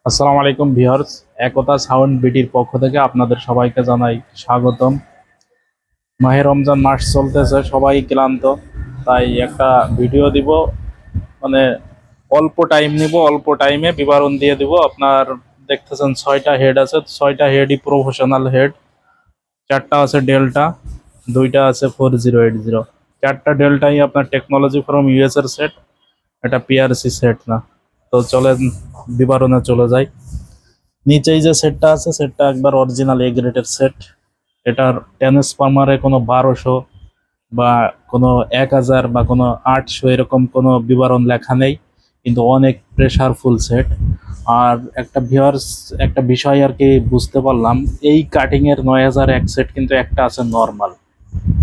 আসসালামু আলাইকুম ভিউয়ার্স, একতা সাউন্ড বিটির পক্ষ থেকে আপনাদের সবাইকে জানাই স্বাগতম। মাহে রমজান মাস চলতেছে, সবাই ক্লান্ত, তাই একটা ভিডিও দিব। মানে অল্প টাইম নিব, অল্প টাইমে বিবরণ দিয়ে দিব। আপনার দেখতেছেন 6টা হেড আছে, 6টা হেডই প্রফেশনাল হেড। 4টা আছে ডেল্টা, 2টা আছে 4080। 4টা ডেল্টাই আপনার টেকনোলজি ফ্রম ইউএস এর সেট, এটা পিআরসি সেট না। তো চলেন বিবরণে চলে যাই। নিচেই যে সেটটা আছে সেটটা একবার অরিজিনাল এ গ্রেডের সেট। এটার ট্রান্সফরমারে কোনো 1200 বা কোনো 1000 বা কোনো 800 এরকম কোনো বিবরণ লেখা নেই, কিন্তু অনেক প্রেশারফুল সেট। আর একটা ভিউয়ার্স, একটা বিষয় আর কি বুঝতে পারলাম, এই কাটিং এর 9001 সেট কিন্তু একটা আছে নর্মাল।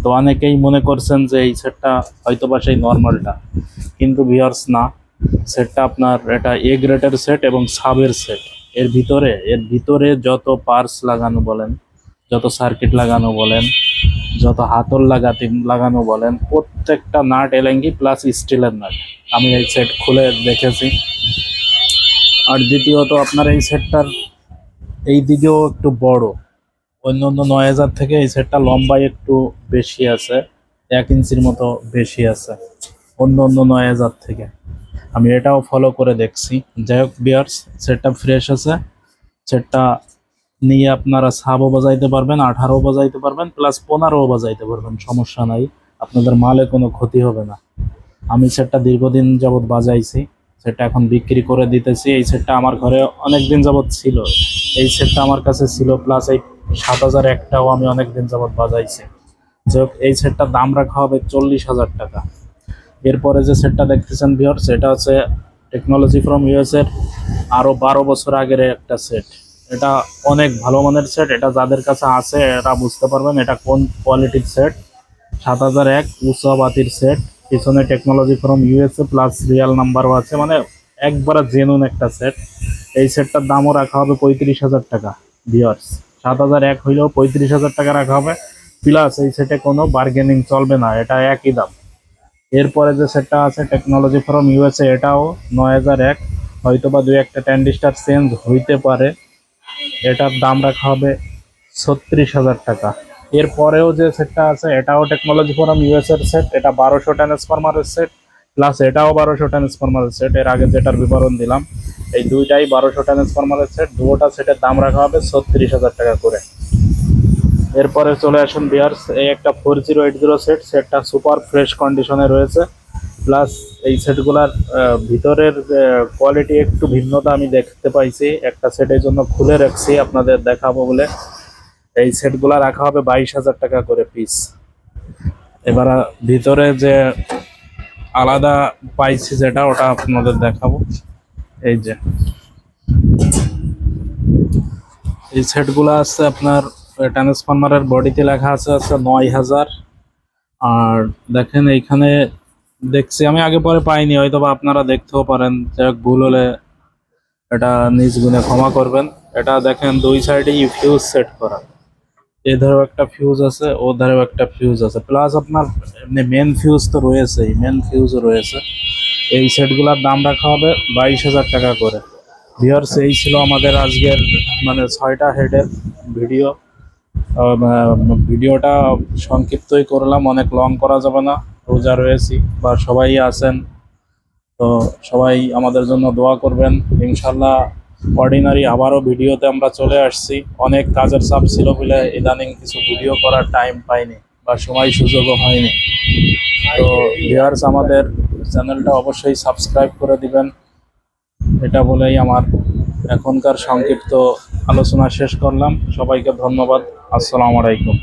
তো অনেকেই মনে করছেন যে এই সেটটা হয়তো বা সেই নর্মালটা, কিন্তু ভিউয়ার্স না, সেটটা আপনার এটা এ গ্রেডের সেট এবং সাবের সেট। এর ভিতরে যত পার্টস লাগানো বলেন, যত সার্কিট লাগানো বলেন, যত হাতল লাগানো বলেন, প্রত্যেকটা নাট এলেঙ্গি প্লাস স্টিলের নাট। আমি এই সেট খুলে দেখেছি। আর দ্বিতীয়ত আপনার এই সেটটার এই দিকেও একটু বড়, অন্য অন্য 9000 থেকে এই সেটটা লম্বায় একটু বেশি আছে, 1 ইঞ্চির মতো বেশি আছে অন্য অন্য 9000 থেকে। আমি এটাও ফলো করে দেখছি। যাই হোক বিয়ার্স, সেটটা ফ্রেশ আছে। সেটটা নিয়ে আপনারা সাবও বাজাইতে পারবেন, 18ও বাজাইতে পারবেন, প্লাস 15ও বাজাইতে পারবেন, সমস্যা নাই। আপনাদের মালে কোনো ক্ষতি হবে না। আমি সেটটা দীর্ঘদিন যাবৎ বাজাইছি, সেটটা এখন বিক্রি করে দিতেছি। এই সেটটা আমার ঘরে অনেক দিন যাবৎ ছিল, এই সেটটা আমার কাছে ছিল, প্লাস এই 7001টাও আমি অনেক দিন যাবৎ বাজাইছি। যাই হোক, এই সেটটার দাম রাখা হবে 40,000 টাকা। এরপরে যে সেটটা দেখতেছেন ভিউয়ার, সেটা হচ্ছে টেকনোলজি ফ্রম ইউএস এর আরো 12 বছর আগের একটা সেট। এটা অনেক ভালো মানের সেট। এটা যাদের কাছে আছে এরা বুঝতে পারবেন এটা কোন কোয়ালিটির সেট। 7001 উঁচা বাতির সেট, পিছনে technology from USA plus Real নাম্বারও আছে, মানে একবারে জেনুইন একটা সেট। এই সেটটার দামও রাখা হবে 35,000 টাকা ভিউয়ার্স। 7001 হইলেও 35,000 টাকা রাখা হবে, প্লাস এই সেটে কোনো বার্গেনিং চলবে না, এটা একই দাম। এরপরে যে সেটটা আছে টেকনোলজি ফ্রম ইউএসএ, এটাও 9001, হয়তো বা দুই একটা ট্যান্ডিস্টার চেঞ্জ হইতে পারে। এটার দাম রাখা হবে 36,000 টাকা। এরপরেও যে সেটটা আছে এটাও টেকনোলজি ফ্রম ইউএস এর সেট, এটা 1200 ট্রান্সফরমারের সেট, প্লাস এটাও 1200 ট্রান্সফরমারের সেট। এর আগে যেটার বিবরণ দিলাম, এই দুইটাই 1200 ট্রান্সফরমারের সেট। দুটোটা সেটের দাম রাখা হবে 36,000 টাকা করে। এরপরে চলে আসুন বিয়ার্স, এই একটা 4080 সেট। সেটটা সুপার ফ্রেশ কন্ডিশনে রয়েছে, প্লাস এই সেটগুলার ভিতরের কোয়ালিটি একটু ভিন্নতা আমি দেখতে পাইছি। একটা সেটের জন্য খুলে রাখছি আপনাদের দেখাবো বলে। এই সেটগুলা রাখা হবে 22,000 টাকা করে পিস। এবার ভিতরে যে আলাদা পাইছি যেটা, ওটা আপনাদের দেখাবো। এই যে এই সেটগুলা আছে আপনার ট্রান্সফরমারের বডিতে লেখা আছে 9,000। আর দেখেন এইখানে দেখছি, আমি আগে পরে পাইনি, হয়তো বা আপনারা দেখতেও পারেন, যাই হোক ভুল হলে এটা নিজ গুণে ক্ষমা করবেন। এটা দেখেন দুই সাইডেই ফিউজ সেট করা, এধারেও একটা ফিউজ আছে, ও ধারেও একটা ফিউজ আছে, প্লাস আপনার মেন ফিউজ তো রয়েছেই, মেন ফিউজও রয়েছে। এই সেটগুলোর দাম রাখা হবে 22,000 টাকা করে। ভিউয়ার্স, এই ছিল আমাদের আজকের মানে 6টা হেডের ভিডিও। ভিডিওটা সংক্ষিপ্তই করলাম, অনেক লং করা যাবে না, রোজা রয়েছি বা সবাই আছেন। তো সবাই আমাদের জন্য দোয়া করবেন ইনশাল্লাহ। অর্ডিনারি আবারও ভিডিওতে আমরা চলে আসছি। অনেক কাজের চাপ ছিল বলে ইদানিং কিছু ভিডিও করার টাইম পাইনি বা সময় সুযোগও হয়নি। তো ভিউয়ার্স, আমাদের চ্যানেলটা অবশ্যই সাবস্ক্রাইব করে দিবেন, এটা বলেই আমার এখনকার সংক্ষিপ্ত আলোচনা শেষ করলাম। সবাইকে ধন্যবাদ। আসসালামু আলাইকুম।